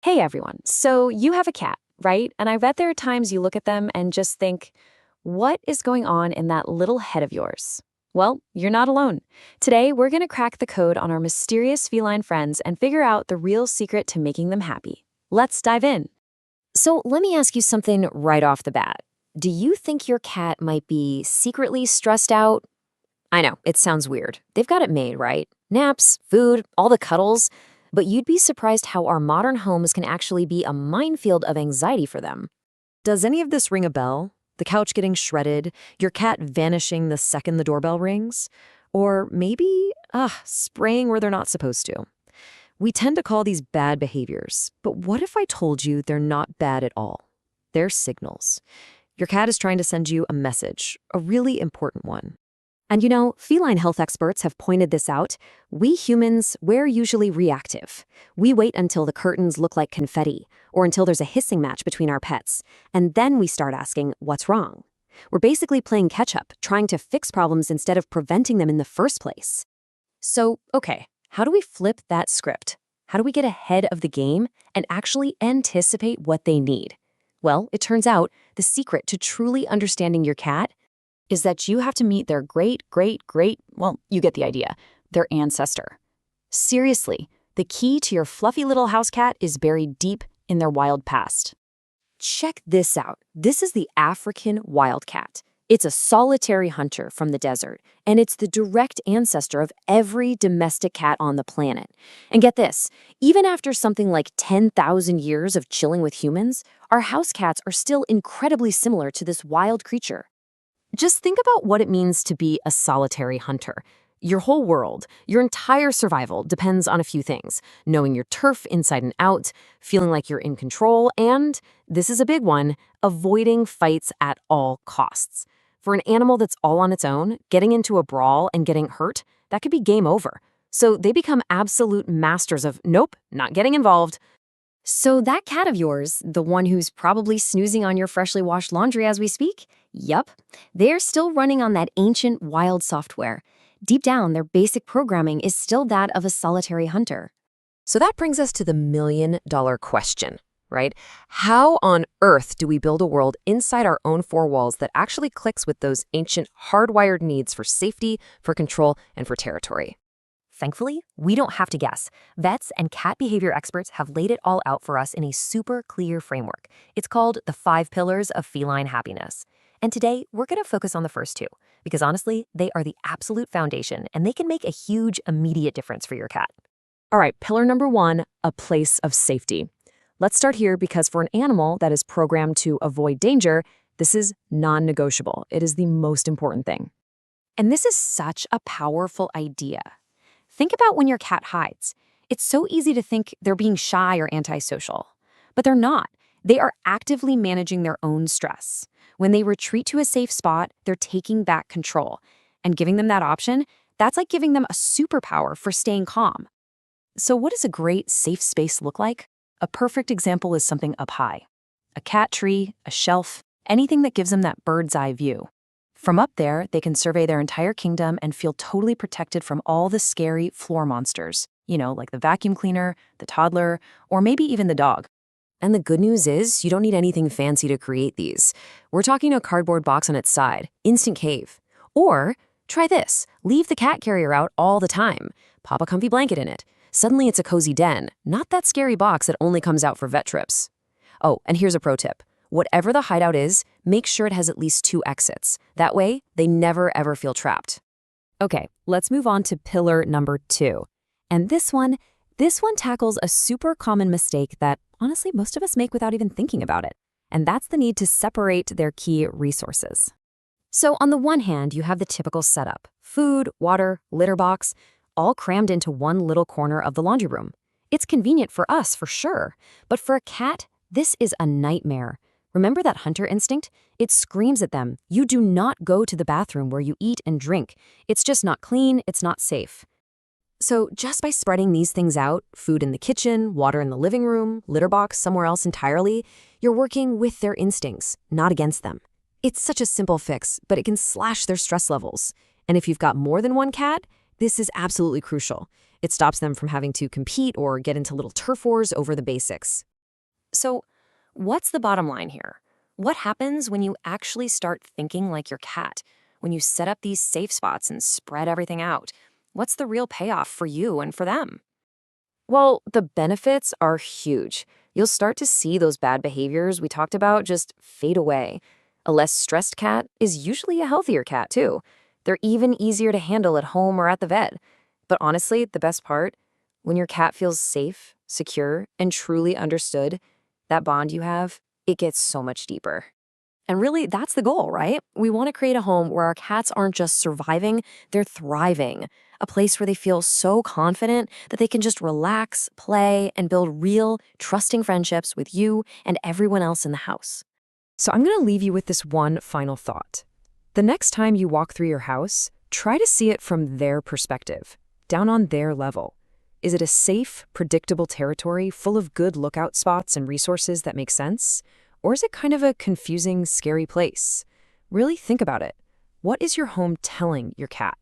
Hey everyone. So you have a cat, right? And I bet there are times you look at them and just think, what is going on in that little head of yours? Well, you're not alone. Today, we're going to crack the code on our mysterious feline friends and figure out the real secret to making them happy. Let's dive in. So let me ask you something right off the bat. Do you think your cat might be secretly stressed out? I know, it sounds weird. They've got it made, right? Naps, food, all the cuddles. But you'd be surprised how our modern homes can actually be a minefield of anxiety for them. Does any of this ring a bell? The couch getting shredded, your cat vanishing the second the doorbell rings? Or maybe, spraying where they're not supposed to. We tend to call these bad behaviors, but what if I told you they're not bad at all? They're signals. Your cat is trying to send you a message, a really important one. And you know, feline health experts have pointed this out. We humans, we're usually reactive. We wait until the curtains look like confetti, or until there's a hissing match between our pets, and then we start asking, what's wrong? We're basically playing catch-up, trying to fix problems instead of preventing them in the first place. So, okay, how do we flip that script? How do we get ahead of the game and actually anticipate what they need? Well, it turns out the secret to truly understanding your cat is that you have to meet their well, you get the idea, their ancestor. Seriously, the key to your fluffy little house cat is buried deep in their wild past. Check this out. This is the African wildcat. It's a solitary hunter from the desert, and it's the direct ancestor of every domestic cat on the planet. And get this, even after something like 10,000 years of chilling with humans, our house cats are still incredibly similar to this wild creature. Just think about what it means to be a solitary hunter. Your whole world, your entire survival depends on a few things: knowing your turf inside and out, feeling like you're in control, and, this is a big one, avoiding fights at all costs. For an animal that's all on its own, getting into a brawl and getting hurt, that could be game over. So they become absolute masters of, nope, not getting involved. So that cat of yours, the one who's probably snoozing on your freshly washed laundry as we speak? Yup, they're still running on that ancient wild software. Deep down, their basic programming is still that of a solitary hunter. So that brings us to the million-dollar question, right? How on earth do we build a world inside our own four walls that actually clicks with those ancient hardwired needs for safety, for control, and for territory? Thankfully, we don't have to guess. Vets and cat behavior experts have laid it all out for us in a super clear framework. It's called the 5 Pillars of Feline Happiness. And today, we're going to focus on the first 2, because honestly, they are the absolute foundation, and they can make a huge, immediate difference for your cat. All right, pillar number 1, a place of safety. Let's start here because for an animal that is programmed to avoid danger, this is non-negotiable. It is the most important thing. And this is such a powerful idea. Think about when your cat hides. It's so easy to think they're being shy or antisocial. But they're not. They are actively managing their own stress. When they retreat to a safe spot, they're taking back control. And giving them that option, that's like giving them a superpower for staying calm. So what does a great safe space look like? A perfect example is something up high. A cat tree, a shelf, anything that gives them that bird's eye view. From up there, they can survey their entire kingdom and feel totally protected from all the scary floor monsters, like the vacuum cleaner, the toddler, or maybe even the dog. And the good news is, you don't need anything fancy to create these. We're talking a cardboard box on its side, instant cave. Or, try this, leave the cat carrier out all the time. Pop a comfy blanket in it. Suddenly it's a cozy den, not that scary box that only comes out for vet trips. Oh, and here's a pro tip. Whatever the hideout is, make sure it has at least 2 exits. That way, they never ever feel trapped. Okay, let's move on to pillar number 2. And this one tackles a super common mistake that, honestly, most of us make without even thinking about it. And that's the need to separate their key resources. So on the one hand, you have the typical setup: food, water, litter box, all crammed into one little corner of the laundry room. It's convenient for us, for sure. But for a cat, this is a nightmare. Remember that hunter instinct? It screams at them, you do not go to the bathroom where you eat and drink. It's just not clean, it's not safe. So just by spreading these things out, food in the kitchen, water in the living room, litter box somewhere else entirely, you're working with their instincts, not against them. It's such a simple fix, but it can slash their stress levels. And if you've got more than one cat, this is absolutely crucial. It stops them from having to compete or get into little turf wars over the basics. So, what's the bottom line here? What happens when you actually start thinking like your cat? When you set up these safe spots and spread everything out? What's the real payoff for you and for them? Well, the benefits are huge. You'll start to see those bad behaviors we talked about just fade away. A less stressed cat is usually a healthier cat, too. They're even easier to handle at home or at the vet. But honestly, the best part, when your cat feels safe, secure, and truly understood, that bond you have, it gets so much deeper. And really, that's the goal, right? We want to create a home where our cats aren't just surviving, they're thriving. A place where they feel so confident that they can just relax, play, and build real, trusting friendships with you and everyone else in the house. So I'm going to leave you with this one final thought. The next time you walk through your house, try to see it from their perspective, down on their level. Is it a safe, predictable territory full of good lookout spots and resources that make sense? Or is it kind of a confusing, scary place? Really think about it. What is your home telling your cat?